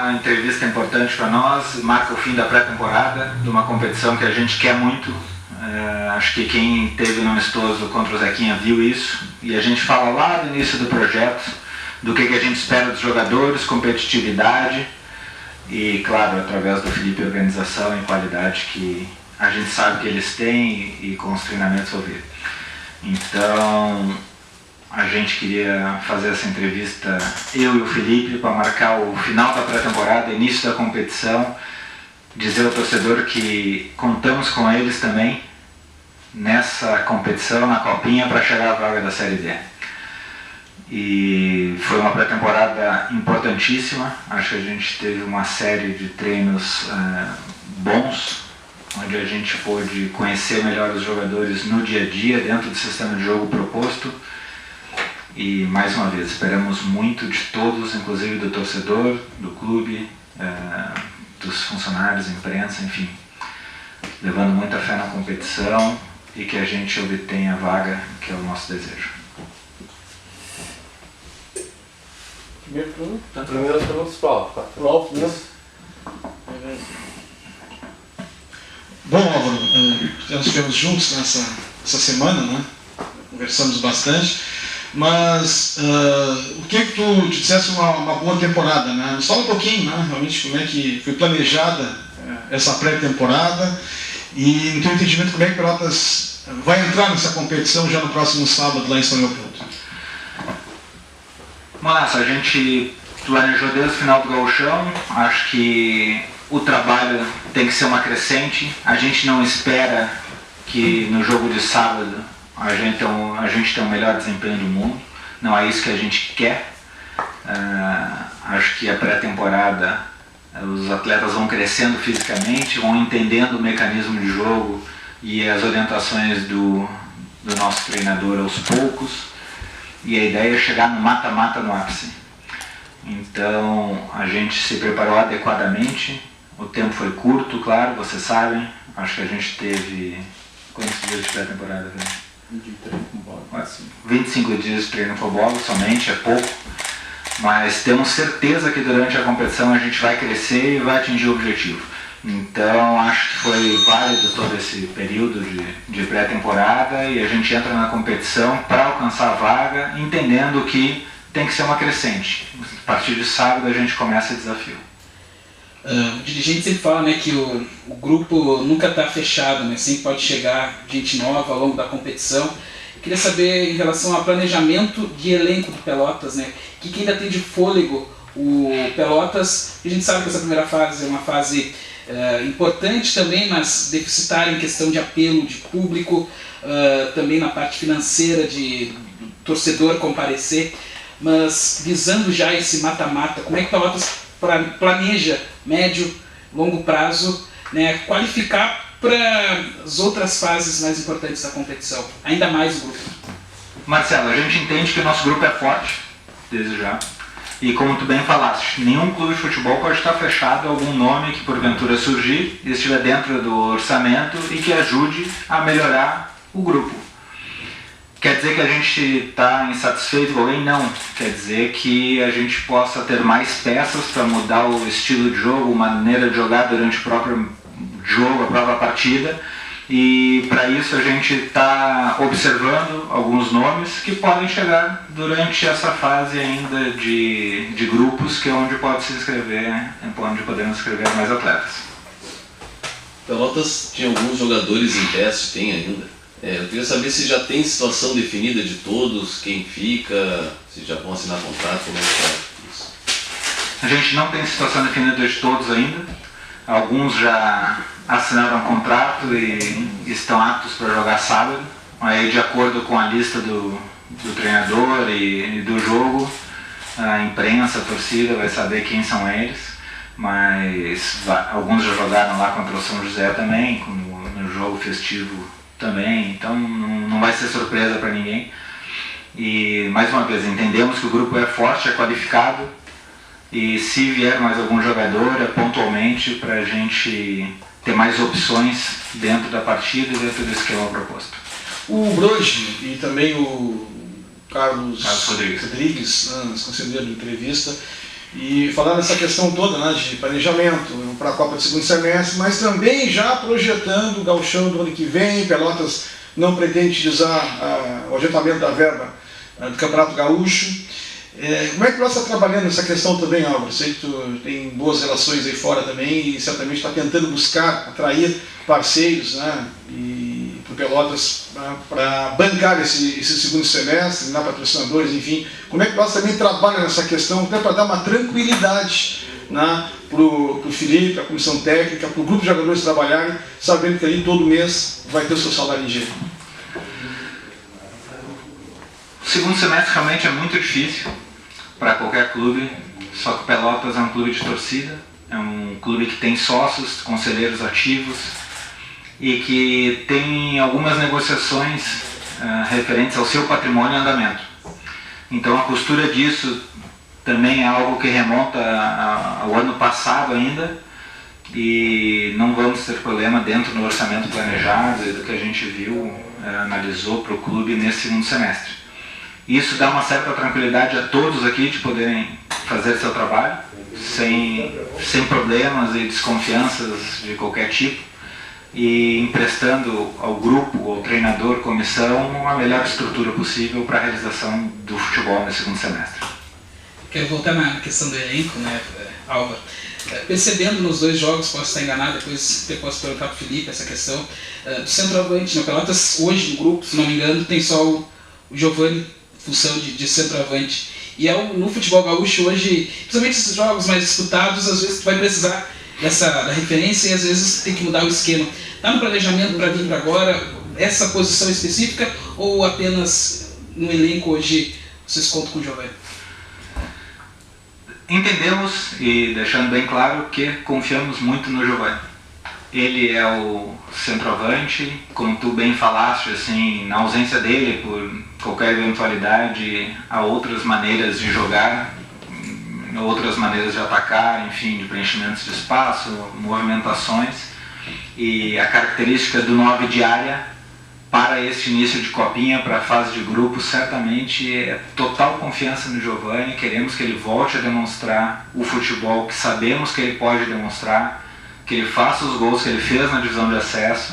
uma entrevista importante para nós, marca o fim da pré-temporada, de uma competição que a gente quer muito. Acho que quem teve no amistoso contra o Zequinha viu isso, e a gente fala lá do início do projeto, do que a gente espera dos jogadores, competitividade e, claro, através do Felipe, organização e qualidade que a gente sabe que eles têm e com os treinamentos ouvir. Então, a gente queria fazer essa entrevista, eu e o Felipe, para marcar o final da pré-temporada, início da competição, dizer ao torcedor que contamos com eles também nessa competição, na Copinha, para chegar à vaga da Série D. E foi uma pré-temporada importantíssima. Acho que a gente teve uma série de treinos bons, onde a gente pôde conhecer melhor os jogadores no dia a dia, dentro do sistema de jogo proposto. E, mais uma vez, esperamos muito de todos, inclusive do torcedor, do clube, dos funcionários, imprensa, enfim, levando muita fé na competição e que a gente obtenha a vaga, que é o nosso desejo. Primeiro perguntas para o Alfa. Bom, Álvaro, nós estivemos juntos nessa semana, né? Conversamos bastante, mas o que tu dissesse uma boa temporada, né? Nos fala um pouquinho, né? Realmente como é que foi planejada essa pré-temporada e, no teu entendimento, como é que Pelotas vai entrar nessa competição já no próximo sábado lá em São Leopoldo? Mas a gente planejou desde o final do Gauchão. Acho que o trabalho tem que ser uma crescente. A gente não espera que no jogo de sábado a gente tenha o melhor desempenho do mundo. Não é isso que a gente quer. Acho que a pré-temporada os atletas vão crescendo fisicamente, vão entendendo o mecanismo de jogo e as orientações do nosso treinador aos poucos. E a ideia é chegar no mata-mata no ápice. Então a gente se preparou adequadamente. O tempo foi curto, claro, vocês sabem. Acho que a gente teve... Quantos dias de pré-temporada? 25 dias de treino com bola somente, é pouco. Mas temos certeza que durante a competição a gente vai crescer e vai atingir o objetivo. Então acho que foi válido todo esse período de pré-temporada e a gente entra na competição para alcançar a vaga, entendendo que tem que ser uma crescente. A partir de sábado a gente começa o desafio. O dirigente sempre fala, né, que o grupo nunca está fechado, né, sempre pode chegar gente nova ao longo da competição. Queria saber em relação ao planejamento de elenco do Pelotas, né, que ainda tem de fôlego o Pelotas. A gente sabe que essa primeira fase é uma fase importante também, mas deficitária em questão de apelo de público, também na parte financeira de torcedor comparecer, mas visando já esse mata-mata, como é que o Pelotas planeja médio, longo prazo, né, qualificar para as outras fases mais importantes da competição, ainda mais o grupo? Marcelo, a gente entende que o nosso grupo é forte, desde já. E como tu bem falaste, nenhum clube de futebol pode estar fechado a algum nome que porventura surgir e estiver dentro do orçamento e que ajude a melhorar o grupo. Quer dizer que a gente está insatisfeito com alguém? Não. Quer dizer que a gente possa ter mais peças para mudar o estilo de jogo, a maneira de jogar durante o próprio jogo, a própria partida. E para isso a gente está observando alguns nomes que podem chegar durante essa fase ainda de grupos, que é onde pode se inscrever, onde podemos inscrever mais atletas. Pelotas tinha alguns jogadores em teste, tem ainda. Eu queria saber se já tem situação definida de todos, quem fica, se já vão assinar contrato, como é que está isso? A gente não tem situação definida de todos ainda. Alguns já assinaram contrato e estão aptos para jogar sábado. Aí, de acordo com a lista do treinador e do jogo, a imprensa, a torcida vai saber quem são eles. Mas alguns já jogaram lá contra o São José também, no jogo festivo também. Então não vai ser surpresa para ninguém. E, mais uma vez, entendemos que o grupo é forte, é qualificado. E se vier mais algum jogador, é pontualmente para a gente ter mais opções dentro da partida e dentro do esquema proposto. O Broge e também o Carlos Rodrigues, nos concederam entrevista E falando dessa questão toda, né, de planejamento para a Copa do segundo semestre, mas também já projetando o gauchão do ano que vem. Pelotas não pretende utilizar o adiantamento da verba do Campeonato Gaúcho. Como é que você está trabalhando essa questão também, Álvaro? Sei que tu tem boas relações aí fora também e certamente está tentando buscar, atrair parceiros, né, e para Pelotas para bancar esse segundo semestre, né, patrocinadores, enfim. Como é que você também trabalha nessa questão, até para dar uma tranquilidade, né, para o Felipe, para a comissão técnica, para o grupo de jogadores trabalharem, sabendo que aí todo mês vai ter o seu salário em dia? O segundo semestre realmente é muito difícil para qualquer clube, só que o Pelotas é um clube de torcida, é um clube que tem sócios, conselheiros ativos e que tem algumas negociações referentes ao seu patrimônio em andamento. Então a costura disso também é algo que remonta ao ano passado ainda e não vamos ter problema dentro do orçamento planejado e do que a gente viu, analisou para o clube nesse segundo semestre. Isso dá uma certa tranquilidade a todos aqui de poderem fazer seu trabalho sem problemas e desconfianças de qualquer tipo e emprestando ao grupo, ao treinador, comissão, a melhor estrutura possível para a realização do futebol no segundo semestre. Quero voltar na questão do elenco, né, Álvaro? Percebendo nos dois jogos, posso estar enganado, depois posso perguntar para o Felipe essa questão, do centroavante. No Pelotas, hoje no grupo, se não me engano, tem só o Giovani, função de centroavante. E no futebol gaúcho hoje, principalmente esses jogos mais disputados, às vezes tu vai precisar da referência e às vezes tem que mudar o esquema. Está no planejamento para vir para agora essa posição específica ou apenas no elenco hoje vocês contam com o Giovani? Entendemos e deixando bem claro que confiamos muito no Giovani. Ele é o centroavante, como tu bem falaste, assim, na ausência dele, por qualquer eventualidade, há outras maneiras de jogar, outras maneiras de atacar, enfim, de preenchimentos de espaço, movimentações. E a característica do 9 de área para este início de copinha, para a fase de grupo, certamente é total confiança no Giovani. Queremos que ele volte a demonstrar o futebol que sabemos que ele pode demonstrar, que ele faça os gols que ele fez na divisão de acesso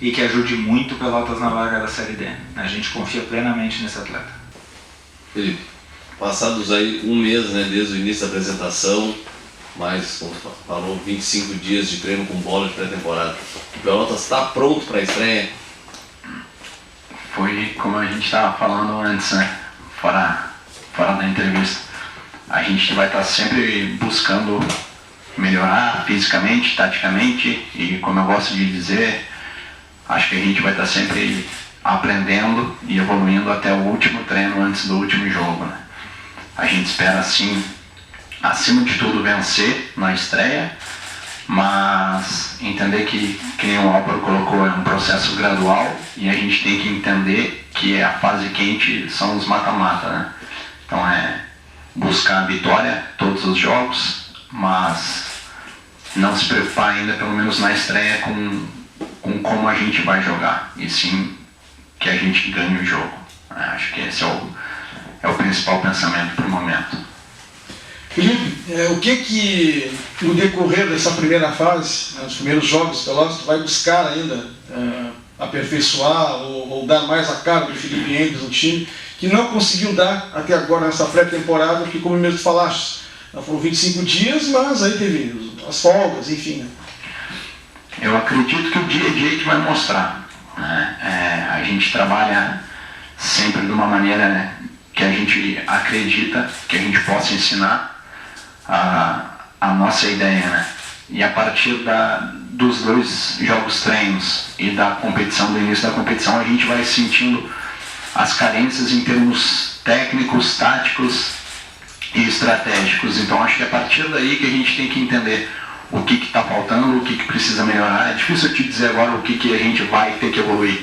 e que ajude muito o Pelotas na vaga da Série D. A gente confia plenamente nesse atleta. Felipe, passados aí um mês, né, desde o início da apresentação, mais, como falou, 25 dias de treino com bola de pré-temporada. O Pelotas está pronto para a estreia? Foi como a gente estava falando antes, né, fora da entrevista. A gente vai estar sempre buscando melhorar fisicamente, taticamente e, como eu gosto de dizer, acho que a gente vai estar sempre aprendendo e evoluindo até o último treino antes do último jogo, né? A gente espera, assim, acima de tudo, vencer na estreia, mas entender que nem o Álvaro colocou, é um processo gradual e a gente tem que entender que a fase quente são os mata-mata, né? Então é buscar a vitória todos os jogos, mas não se preocupar ainda, pelo menos na estreia, com como a gente vai jogar, e sim que a gente ganhe o jogo. Acho que esse é o principal pensamento para o momento. Felipe, o que no decorrer dessa primeira fase, nos primeiros jogos Pelotas, tu vai buscar ainda aperfeiçoar ou dar mais a cara do Felipe Endes no time, que não conseguiu dar até agora nessa pré-temporada, porque, como mesmo falaste, foram 25 dias, mas aí teve as folgas, enfim, né? Eu acredito que o dia a dia que vai mostrar, né? A gente trabalha sempre de uma maneira, né, que a gente acredita que a gente possa ensinar a nossa ideia, né? E a partir dos dois jogos treinos e da competição, do início da competição, a gente vai sentindo as carências em termos técnicos, táticos e estratégicos. Então acho que é a partir daí que a gente tem que entender o que está faltando, o que precisa melhorar. É difícil eu te dizer agora o que a gente vai ter que evoluir,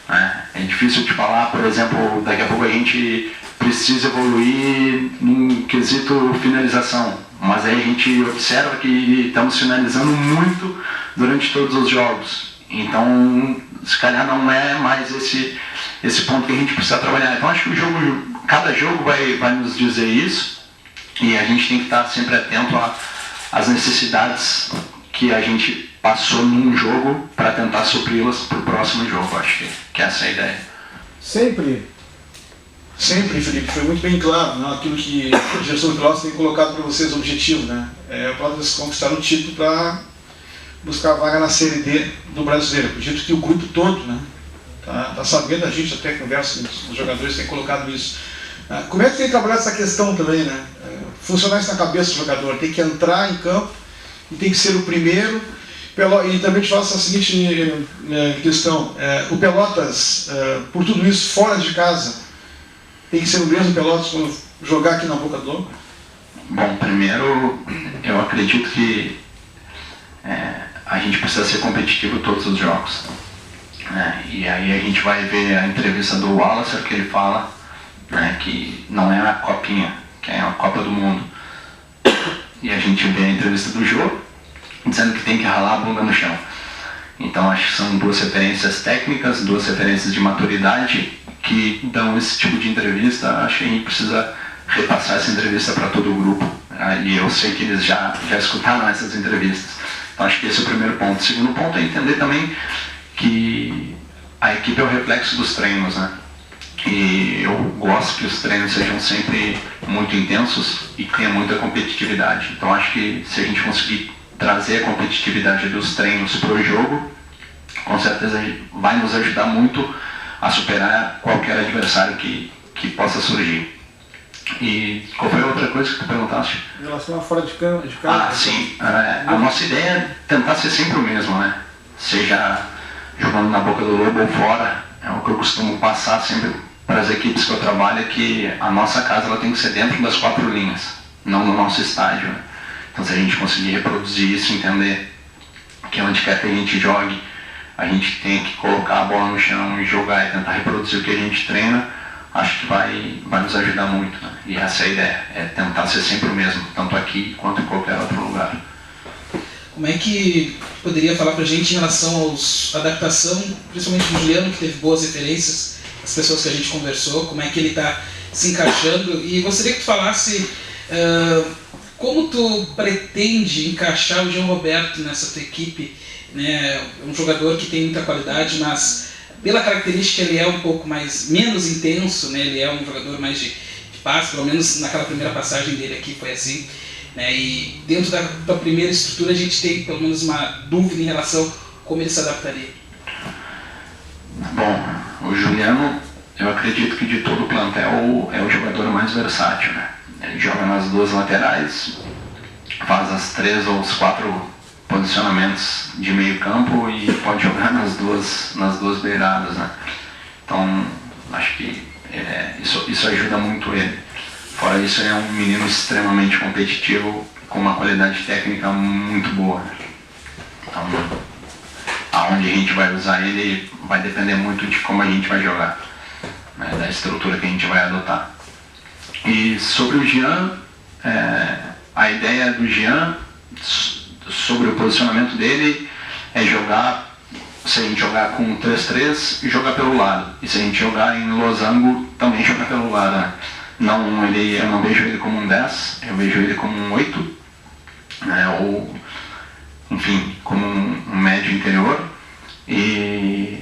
né? É difícil te falar, por exemplo, daqui a pouco a gente precisa evoluir no quesito finalização, mas aí a gente observa que estamos finalizando muito durante todos os jogos. Então, se calhar não é mais esse ponto que a gente precisa trabalhar. Então acho que cada jogo vai nos dizer isso. E a gente tem que estar sempre atento às necessidades que a gente passou num jogo para tentar supri-las para o próximo jogo. Acho que essa é a ideia. Sempre, Felipe, foi muito bem claro, né, aquilo que a direção do Pelotas tem colocado para vocês, o objetivo, né? É o Pelotas conquistar um título para buscar a vaga na Série D do Brasileiro. Acredito que o grupo todo, né, tá sabendo, a gente até conversa com os jogadores, tem colocado isso. Como é que tem trabalhado essa questão também, né? Funcionar isso na cabeça do jogador, tem que entrar em campo e tem que ser o primeiro. E também te faço a seguinte questão, o Pelotas, por tudo isso, fora de casa, tem que ser o mesmo Pelotas quando jogar aqui na Boca do Lobo? Bom, primeiro, eu acredito que a gente precisa ser competitivo em todos os jogos. E aí a gente vai ver a entrevista do Wallace, que ele fala que não é a copinha, que é a Copa do Mundo. E a gente vê a entrevista do Jô, dizendo que tem que ralar a bunda no chão. Então acho que são duas referências técnicas, duas referências de maturidade que dão esse tipo de entrevista. Acho que a gente precisa repassar essa entrevista para todo o grupo. E eu sei que eles já escutaram essas entrevistas. Então acho que esse é o primeiro ponto. O segundo ponto é entender também que a equipe é o reflexo dos treinos, né? E eu gosto que os treinos sejam sempre muito intensos e que tenha muita competitividade. Então acho que se a gente conseguir trazer a competitividade dos treinos para o jogo, com certeza vai nos ajudar muito a superar qualquer adversário que possa surgir. E qual foi a outra coisa que tu perguntaste? Em relação a fora de casa. Sim. A nossa ideia é tentar ser sempre o mesmo, né? Seja jogando na Boca do Lobo ou fora. É o que eu costumo passar sempre para as equipes que eu trabalho, é que a nossa casa ela tem que ser dentro das 4 linhas, não no nosso estádio, né? Então se a gente conseguir reproduzir isso, entender que onde quer que a gente jogue, a gente tem que colocar a bola no chão e jogar e tentar reproduzir o que a gente treina, acho que vai nos ajudar muito, né? E essa é a ideia, é tentar ser sempre o mesmo, tanto aqui quanto em qualquer outro lugar. Como é que poderia falar pra gente em relação à adaptação, principalmente do Juliano, que teve boas referências, as pessoas que a gente conversou, como é que ele está se encaixando? E gostaria que tu falasse como tu pretende encaixar o João Roberto nessa tua equipe, né? Um jogador que tem muita qualidade, mas pela característica ele é um pouco menos intenso, né? Ele é um jogador mais de passe, pelo menos naquela primeira passagem dele aqui foi assim. E dentro da primeira estrutura a gente tem pelo menos uma dúvida em relação a como ele se adaptaria. Bom, o Juliano, eu acredito que de todo o plantel é o jogador mais versátil, né? Ele joga nas 2 laterais, faz as 3 ou os 4 posicionamentos de meio campo e pode jogar nas duas beiradas, né? Então acho que isso ajuda muito ele. Fora isso, ele é um menino extremamente competitivo, com uma qualidade técnica muito boa. Então, aonde a gente vai usar ele vai depender muito de como a gente vai jogar, né, da estrutura que a gente vai adotar. E sobre o Jean, a ideia do Jean, sobre o posicionamento dele, é jogar, se a gente jogar com 3-3, jogar pelo lado. E se a gente jogar em losango, também jogar pelo lado, né? Eu não vejo ele como um 10, eu vejo ele como um 8, né, ou, enfim, como um médio interior. E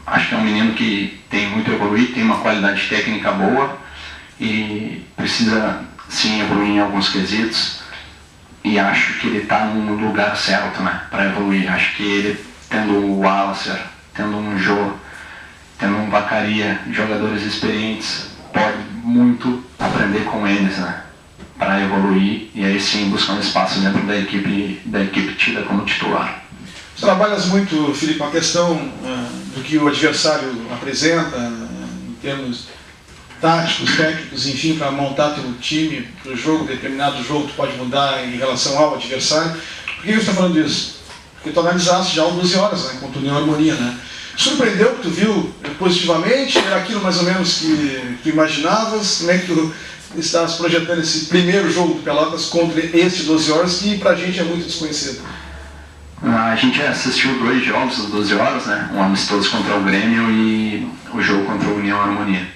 acho que é um menino que tem muito a evoluir, tem uma qualidade técnica boa e precisa sim evoluir em alguns quesitos. E acho que ele está no lugar certo, né, para evoluir. Acho que ele, tendo o Wallace, tendo um Jô, tendo um Vacaria, jogadores experientes, pode muito aprender com eles, né, para evoluir e aí sim buscar um espaço dentro da equipe tida como titular. Você trabalhas muito, Felipe, a questão do que o adversário apresenta em termos táticos, técnicos, enfim, para montar teu time para o jogo, determinado jogo tu pode mudar em relação ao adversário. Por que você está falando isso? Porque tu analisaste já 12 horas, né, contra o União Harmonia, né? Surpreendeu que tu viu positivamente? Era aquilo mais ou menos que tu imaginavas? Como é que tu estavas projetando esse primeiro jogo do Pelotas contra este 12 horas, que pra gente é muito desconhecido? A gente assistiu 2 jogos das 12 horas, né? Um amistoso contra o Grêmio e o jogo contra o União Harmonia.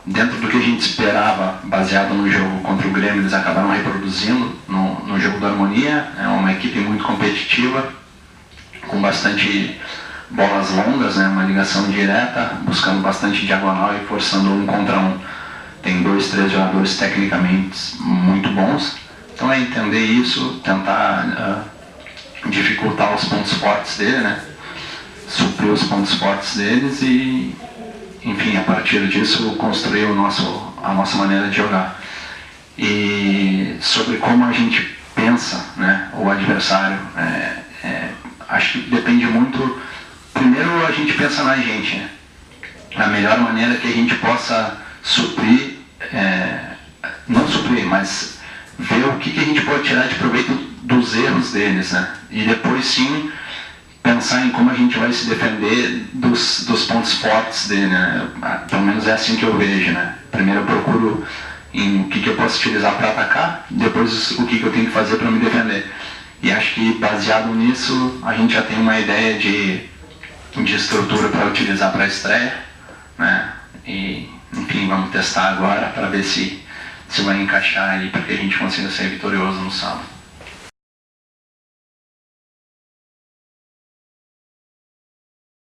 dentro do que a gente esperava, baseado no jogo contra o Grêmio, eles acabaram reproduzindo no jogo do Harmonia. É uma equipe muito competitiva, com bastante bolas longas, né, uma ligação direta, buscando bastante diagonal e forçando 1 contra 1. Tem 2, 3 jogadores tecnicamente muito bons, então é entender isso, tentar dificultar os pontos fortes dele, né, suprir os pontos fortes deles e, enfim, a partir disso construir a nossa maneira de jogar. E sobre como a gente pensa, né, o adversário, acho que depende muito. Primeiro a gente pensa na gente, né? A melhor maneira que a gente possa suprir, não suprir, mas ver o que a gente pode tirar de proveito dos erros deles, né? E depois sim pensar em como a gente vai se defender dos pontos fortes dele, né? Pelo menos é assim que eu vejo, né? Primeiro eu procuro em o que eu posso utilizar para atacar, depois o que eu tenho que fazer para me defender. E acho que baseado nisso a gente já tem uma ideia de estrutura para utilizar para a estreia, né? E, enfim, vamos testar agora para ver se vai encaixar aí para que a gente consiga ser vitorioso no sábado.